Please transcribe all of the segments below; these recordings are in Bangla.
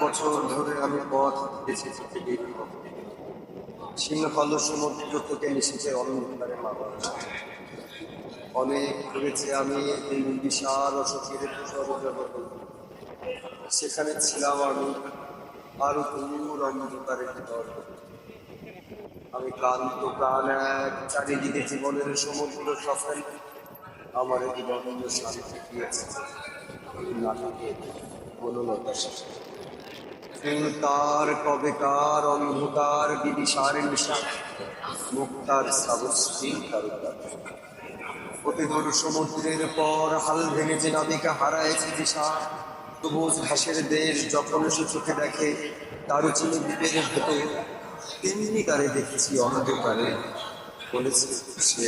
বছর ধরে আমি পথ বেঁচেছি থেকে সিংহল সমুদ্র থেকে মিশেছে অন্ধকারে মামা। অনেক ঘুরেছি আমি এই বিশাল অসুখের জগৎ। সেখানে ছিলাম আমি আরো দূর অন্ধকারের ভিতর। আমি ক্লান্ত প্রাণ এক, চারিদিকে জীবনের সমুদ্র সফল। আমার জীবন শান্তি দিয়েছে নাটকে বনলতা শেষে। তার কবেকার অন্ধকার বিদিশার নিশা, মুক্তার শ্রাবস্তি তারকার অতিদূর সমুদ্রের পর হাল ভেঙেছে নাবিকা, হারাইছে দিশা। সবুজ ঘাসের দেশ যখন সে চোখে দেখে, তার চিনি দ্বীপের ভেতর তেমনি কারে দেখেছি অন্ধকারে। বলেছে সে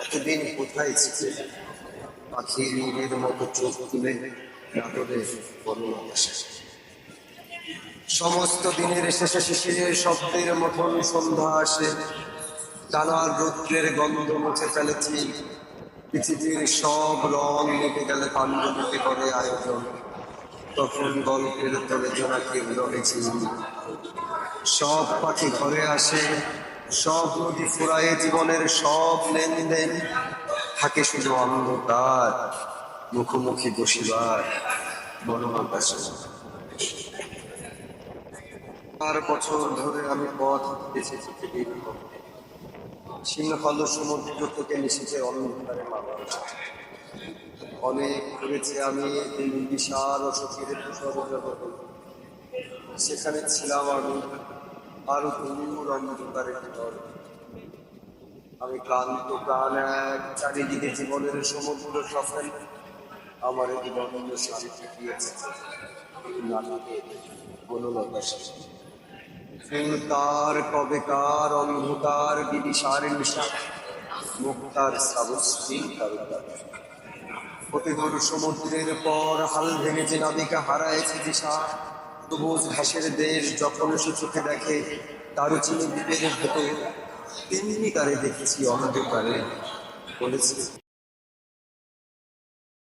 এতদিন কোথায় ছিল, পাখির নীড়ের মতো চোখ তুলে নাটকে বনলতা শেষে। সমস্ত দিনের শেষে শিশিরের শব্দের মতন সন্ধ্যা আসে, টানার রৌদ্রের গন্ধ মুছে ফেলেছি। পৃথিবীর সব রং মেটে গেলে পাণ্ডবীতে করে আয়োজন, তখন গল্পের তলে জোনাকে রয়েছি। সব পাখি ঘরে আসে, সব নদী ফুরায়ে জীবনের সব লেনদেন। থাকে শুধু অন্ধকার, মুখোমুখি বসিবার বনলতা শেষে। বছর ধরে আমি পথ বেঁচেছি থেকে সিংহল সমুদ্র থেকে মিশেছে অন্ধকারে মামা। অনেক ঘুরেছি আমি এই বিশাল অসুখের জগৎ। সেখানে ছিলাম আমি আরো দূর অন্ধকারের ভিতর। আমি ক্লান্ত প্রাণ এক, চারিদিকে জীবনের সমুদ্র সফল। আমার জীবন শান্তি দিয়েছে নাটকে বনলতা শেষে। তার কবেকার অন্ধকার বিদিশার নিশা, মুক্তার শ্রাবস্তি তারকার অতিদূর সমুদ্রের পর হাল ভেঙেছে নাবিকা, হারাইছে দিশা। সবুজ ঘাসের দেশ যখন সে চোখে দেখে, তার চিনি দ্বীপের ভেতর তেমনি কারে দেখেছি অন্ধকারে। বলেছে